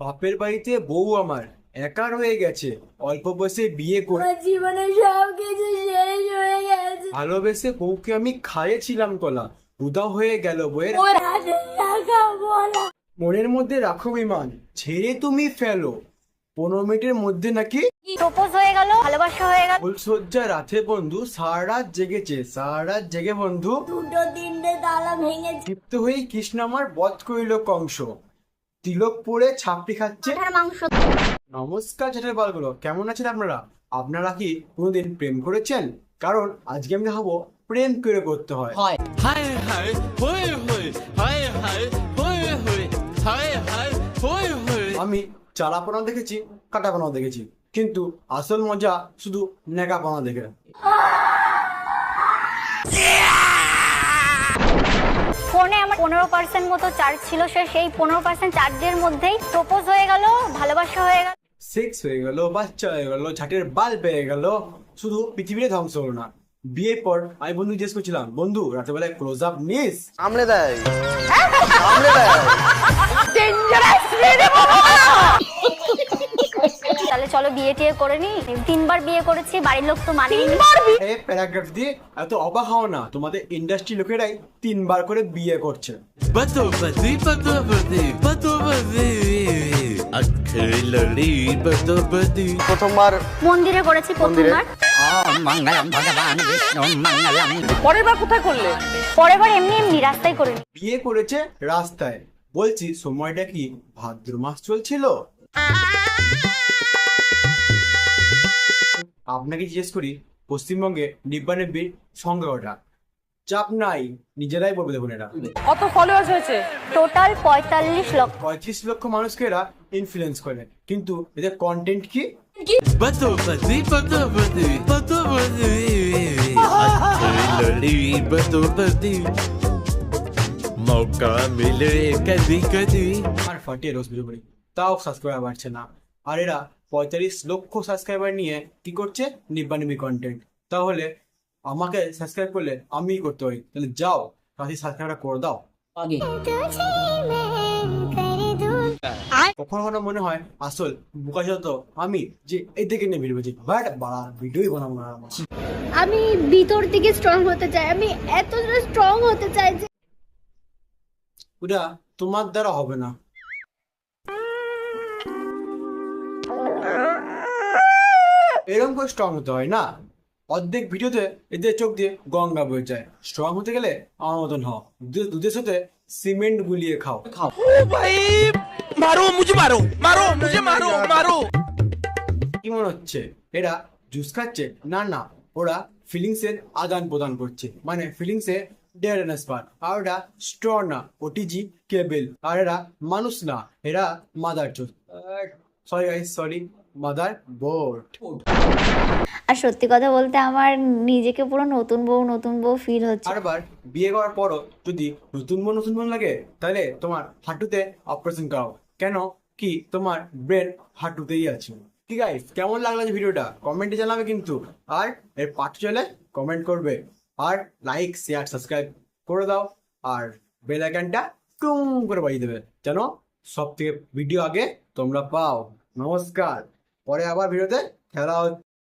বাপের বাড়িতে বউ আমার একা রয়ে গেছে, অল্প বয়সে বিয়ে করে। আমার জীবনে সবকিছু শেষ হয়ে গেছে। ভালোবেসে বউকে আমি খাইয়েছিলাম কলা, উদাও হয়ে গেল বউয়ের। ওর হাতে টাকা বলা। মনের মধ্যে রাখো বিমান, ছেড়ে তুমি ফেলো। 15 মিনিটের মধ্যে নাকি প্রপোজ হয়ে গেল, ভালোবাসা হয়ে গেল। ফুলসজ্জা রাতে বন্ধু সারা রাত জেগেছে, সারা রাত জেগে বন্ধু দুটো তিনটে তালা ভেঙেছে। ক্ষিপ্ত হয়ে কৃষ্ণ আমার বধ করিল কংস, তিলক পরে ছাপড়ি খাচ্ছে। মাংস। নমস্কার চ্যাটের বালগুলো, কেমন আছেন আপনারা? আপনারা কি কোনোদিন প্রেম করেছেন? কারণ আজকে আমি দেখাবো প্রেম করে করতে হয়। হায় হায় হয়ে হয়ে হায় হায় হয়ে হয়ে হায় হায় হয়ে হয়ে। আমি চালাপনা দেখেছি, কাটাপনা দেখেছি, কিন্তু আসল মজা শুধু নেকাপনা দেখে। ফোনে আমার 15% মতো চার্জ ছিল, সেই 15% চার্জের মধ্যেই প্রপোজ হয়ে গেল, ভালোবাসা হয়ে গেল। সেক্স হয়ে গেল, বাচ্চা হয়ে গেল, ঝাটের বাল পেয়ে গেল, শুধু পৃথিবীতে ধ্বংস হলো না। বিয়ের পর আমি বন্ধু জিজ্ঞেস করছিলাম, বন্ধু রাতের বেলায় ক্লোজ আপ নিস? সামলে দেয় সামলে দেয়। তাহলে চলো বিয়ে টিয়ে করে নি। 3বার বিয়ে করেছি, বাড়ির লোক তো মানেনি। এই প্যারাগ্রাফ দিয়ে এত অবাক হও না, তোমাদের ইন্ডাস্ট্রি লোকেরাই 3বার করে বিয়ে করছে। बतो बदी अखिलड़ी बतो बदी। প্রথমবার মন্দিরে করেছি প্রথমবার। পরের বার কোথায় করলে? পরের বার এমনি এমনি রাস্তায় করিনি। বিয়ে করেছে রাস্তায়। বলছি সময়টা কি ভাদ্র মাস চলছিল? আপনাকে জিজ্ঞেস করি, পশ্চিমবঙ্গে নিব্বানিব্বির সংখ্যা কটা? চাপ নাই, নিজেরাই বলবে। দেখুন, এটা কত ফলোয়ার্স হয়েছে? টোটাল 45 লক্ষ। 35 লক্ষ মানুষকে এরা ইনফ্লুয়েন্স করে, কিন্তু এদের কন্টেন্ট কি? बतो बदी अखिलड़ी बतो बदी। मौका मिले कभी कभी। আর ফাটিয়ে রোজ ভিডিও করি, তাও সাবস্ক্রাইবার বাড়ছে না। আর এরা 45 লক্ষ সাবস্ক্রাইবার নিয়ে কি করছে? নিব্বানিব্বি কন্টেন্ট। তাহলে আমাকে সাবস্ক্রাইব করলে আমি করতে পারি, তাহলে যাও কাছে সাবস্ক্রাইবটা করে দাও। কখনো কখনো মনে হয় আসল বোকা যত আমি, যে এই দিকে নিয়ে ভিডিও করছি, বাট বাড়া ভিডিওই বানাবো না আমার। আমি ভিতর থেকে স্ট্রং হতে চাই, আমি এতটা স্ট্রং হতে চাই যে ওটা তোমার দ্বারা হবে না। এরকম করে স্ট্রং হতে হয় না। অর্ধেক ভিডিওতে এদের চোখ দিয়ে গঙ্গা বয়ে যায়। স্ট্রং হতে গেলে আমার মতন হও, দুধের সাথে সিমেন্ট গুলিয়ে খাও। মারো মুঝে মারো মারো মুঝে মারো মারো। কি মনে হচ্ছে এরা জুস খাচ্ছে? না না, ওরা ফিলিংস এর আদান প্রদান করছে, মানে ফিলিংস এর ডেড ট্রান্সফার। আর ওরা স্ট্র না, ওটিজি কেবল। আর এরা মানুষ না, এরা মাদার চোদ। Sorry guys, sorry, mother board সত্যি কথা বলতে আমার নিজেকে পুরো নতুন বউ ফিল হচ্ছে। বারবার বিয়ে করার পরও যদি নতুন বোন লাগে, তাহলে তোমার হাঁটুতে অপারেশন করাও। কেন কি তোমার ব্রেন হাঁটুতেই আছে? কি গাইস, কেমন লাগলো যে ভিডিওটা কমেন্টে জানাবে কিন্তু। আর এর পার্ট চলে কমেন্ট করবে, আর লাইক শেয়ার সাবস্ক্রাইব করে দাও, আর বেল আইকনটা টুং করে বাজিয়ে দেবে, যেন সব থেকে ভিডিও আগে তোমরা পাও। নমস্কার, পরে আবার ভিডিওতে খেলা হচ্ছে।